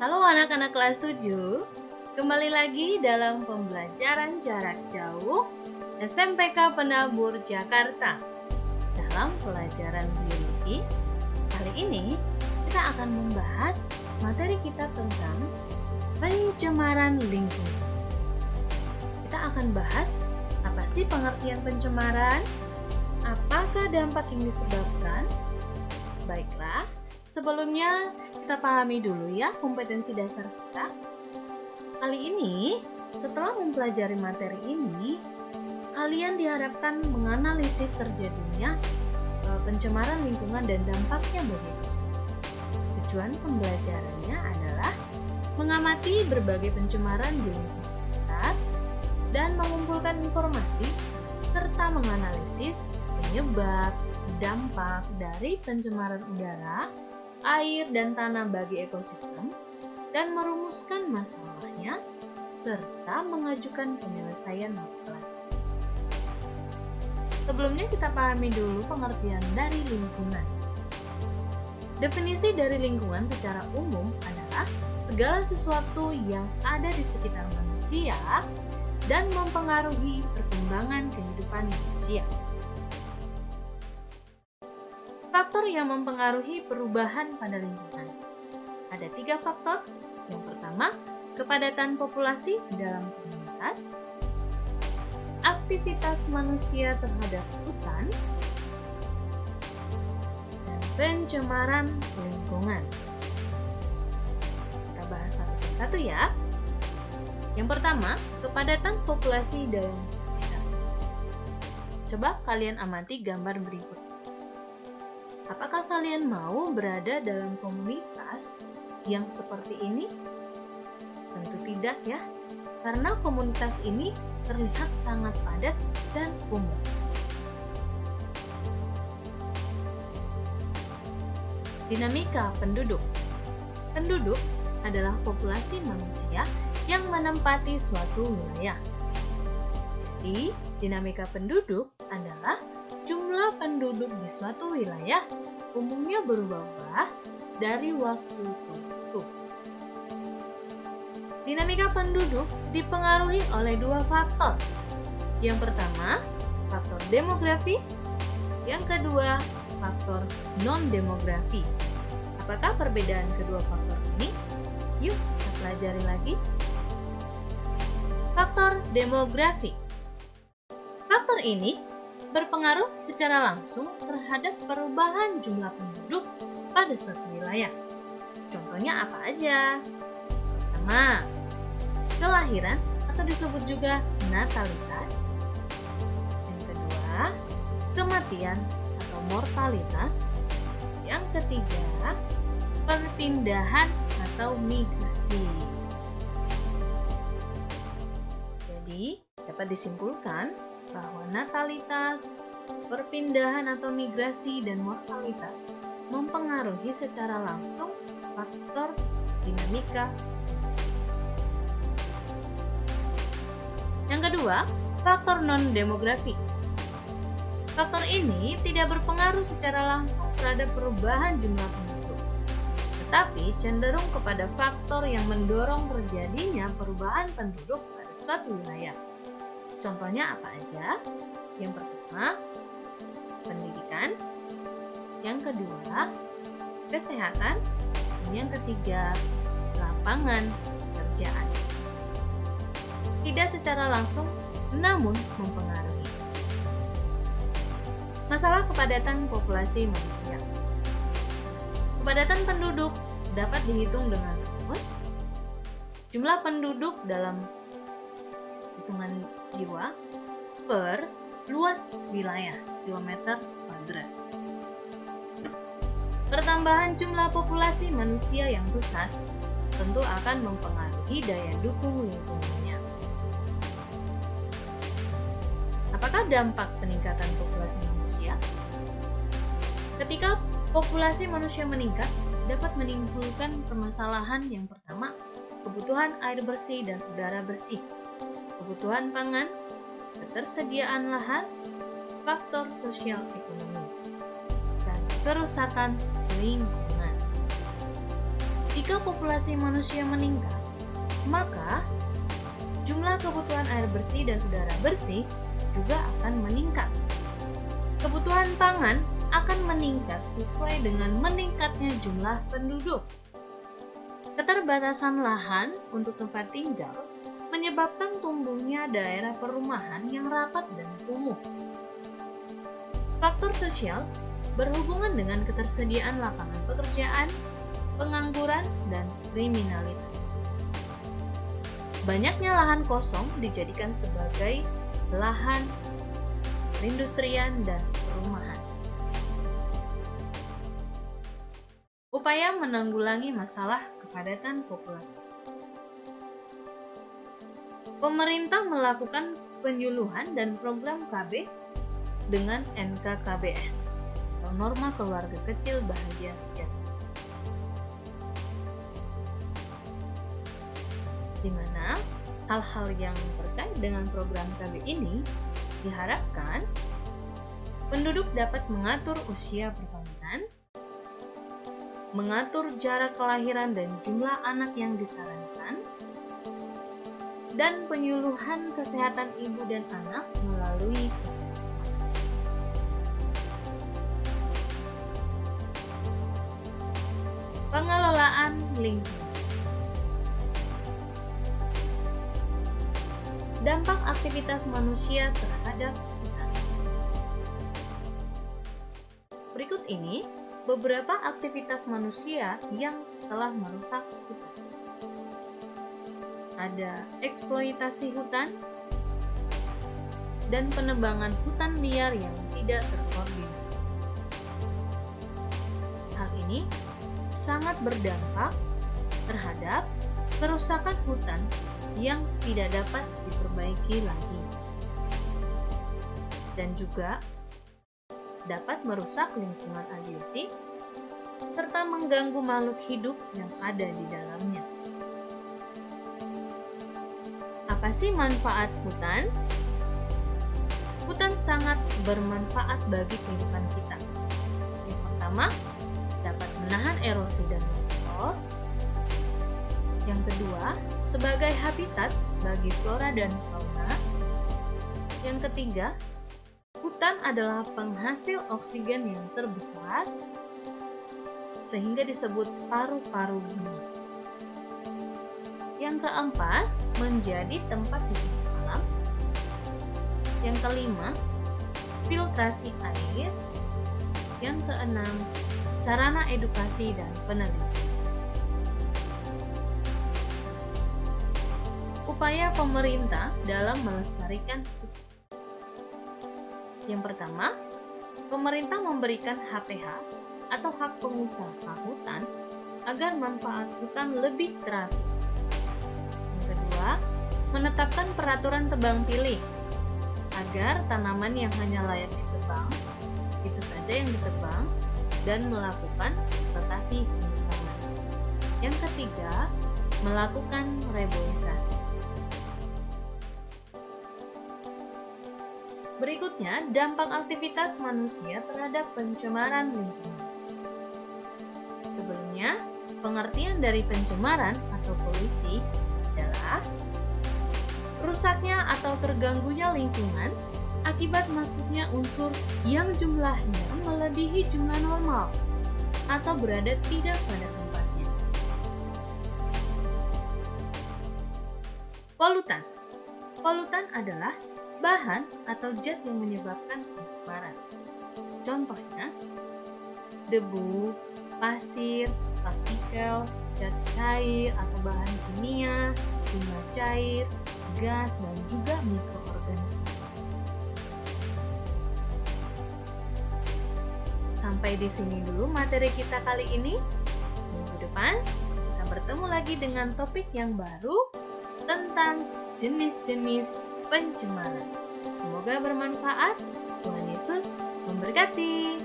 Halo anak-anak kelas 7, kembali lagi dalam pembelajaran jarak jauh SMPK Penabur Jakarta. Dalam pelajaran biologi, kali ini kita akan membahas materi kita tentang pencemaran lingkungan. Kita akan bahas apa sih pengertian pencemaran, apakah dampak yang disebabkan. Baiklah, sebelumnya kita pahami dulu ya kompetensi dasar kita. Kali ini, setelah mempelajari materi ini, kalian diharapkan menganalisis terjadinya pencemaran lingkungan dan dampaknya bagi ekosistem. Tujuan pembelajarannya adalah mengamati berbagai pencemaran di lingkungan sekitar dan mengumpulkan informasi serta menganalisis penyebab, dampak dari pencemaran udara, air, dan tanah bagi ekosistem, dan merumuskan masalahnya, serta mengajukan penyelesaian masalah. Sebelumnya kita pahami dulu pengertian dari lingkungan. Definisi dari lingkungan secara umum adalah segala sesuatu yang ada di sekitar manusia dan mempengaruhi perkembangan kehidupan manusia. Faktor yang mempengaruhi perubahan pada lingkungan. Ada 3 faktor. Yang pertama, kepadatan populasi dalam komunitas, aktivitas manusia terhadap hutan, dan pencemaran lingkungan. Kita bahas satu persatu ya. Yang pertama, kepadatan populasi dalam komunitas. Coba kalian amati gambar berikut. Apakah kalian mau berada dalam komunitas yang seperti ini? Tentu tidak ya, karena komunitas ini terlihat sangat padat dan kumuh. Dinamika penduduk. Penduduk adalah populasi manusia yang menempati suatu wilayah. Jadi, dinamika penduduk adalah jumlah penduduk di suatu wilayah umumnya berubah-ubah dari waktu ke waktu. Dinamika penduduk dipengaruhi oleh 2 faktor. Yang pertama, faktor demografi. Yang kedua, faktor non-demografi. Apakah perbedaan kedua faktor ini? Yuk, kita pelajari lagi. Faktor demografi. Faktor ini berpengaruh secara langsung terhadap perubahan jumlah penduduk pada suatu wilayah. Contohnya apa aja? Pertama, kelahiran atau disebut juga natalitas. Yang kedua, kematian atau mortalitas. Yang ketiga, perpindahan atau migrasi. Jadi, dapat disimpulkan bahwa natalitas, perpindahan atau migrasi, dan mortalitas mempengaruhi secara langsung faktor dinamika. Yang kedua, faktor non-demografi. Faktor ini tidak berpengaruh secara langsung terhadap perubahan jumlah penduduk, tetapi cenderung kepada faktor yang mendorong terjadinya perubahan penduduk pada suatu wilayah. Contohnya apa aja? Yang pertama, pendidikan. Yang kedua, kesehatan. Dan yang ketiga, lapangan pekerjaan. Tidak secara langsung, namun mempengaruhi. Masalah kepadatan populasi manusia. Kepadatan penduduk dapat dihitung dengan rumus jumlah penduduk dalam hitungan jiwa per luas wilayah kilometer kuadrat. Pertambahan jumlah populasi manusia yang besar tentu akan mempengaruhi daya dukung lingkungannya. Apakah dampak peningkatan populasi manusia? Ketika populasi manusia meningkat, dapat menimbulkan permasalahan yang pertama, kebutuhan air bersih dan udara bersih, kebutuhan pangan, ketersediaan lahan, faktor sosial ekonomi, dan kerusakan lingkungan. Jika populasi manusia meningkat, maka jumlah kebutuhan air bersih dan udara bersih juga akan meningkat. Kebutuhan pangan akan meningkat sesuai dengan meningkatnya jumlah penduduk. Keterbatasan lahan untuk tempat tinggal menyebabkan tumbuhnya daerah perumahan yang rapat dan kumuh. Faktor sosial berhubungan dengan ketersediaan lapangan pekerjaan, pengangguran, dan kriminalitas. Banyaknya lahan kosong dijadikan sebagai lahan perindustrian dan perumahan. Upaya menanggulangi masalah kepadatan populasi. Pemerintah melakukan penyuluhan dan program KB dengan NKKBS atau Norma Keluarga Kecil Bahagia Sejahtera, di mana hal-hal yang terkait dengan program KB ini diharapkan penduduk dapat mengatur usia perkawinan, mengatur jarak kelahiran dan jumlah anak yang disarankan, dan penyuluhan kesehatan ibu dan anak melalui puskesmas. Pengelolaan lingkungan. Dampak aktivitas manusia terhadap hutan. Berikut ini beberapa aktivitas manusia yang telah merusak hutan. Ada eksploitasi hutan dan penebangan hutan liar yang tidak terkoordinasi. Hal ini sangat berdampak terhadap kerusakan hutan yang tidak dapat diperbaiki lagi, dan juga dapat merusak lingkungan abiotik serta mengganggu makhluk hidup yang ada di dalamnya. Apa sih manfaat hutan? Hutan sangat bermanfaat bagi kehidupan kita. Yang pertama, dapat menahan erosi dan longsor. Yang kedua, sebagai habitat bagi flora dan fauna. Yang ketiga, hutan adalah penghasil oksigen yang terbesar, sehingga disebut paru-paru bumi. Yang keempat, menjadi tempat wisata alam. Yang kelima, filtrasi air. Yang keenam, sarana edukasi dan penelitian. Upaya pemerintah dalam melestarikan hutan. Yang pertama, pemerintah memberikan HPH atau hak pengusaha hutan agar manfaat hutan lebih teratur. Yang kedua, menetapkan peraturan tebang pilih agar tanaman yang hanya layak ditebang itu saja yang ditebang dan melakukan rotasi penanaman. Yang ketiga, melakukan reboisasi. Berikutnya, dampak aktivitas manusia terhadap pencemaran lingkungan. Sebelumnya, pengertian dari pencemaran atau polusi adalah rusaknya atau terganggunya lingkungan akibat masuknya unsur yang jumlahnya melebihi jumlah normal atau berada tidak pada tempatnya. Polutan. Polutan adalah bahan atau zat yang menyebabkan pencemaran. Contohnya, debu, pasir, partikel, zat cair atau bahan kimia, bunga cair, gas, dan juga mikroorganisme. Sampai di sini dulu materi kita kali ini. Minggu depan kita bertemu lagi dengan topik yang baru tentang jenis-jenis pencemaran. Semoga bermanfaat. Tuhan Yesus memberkati.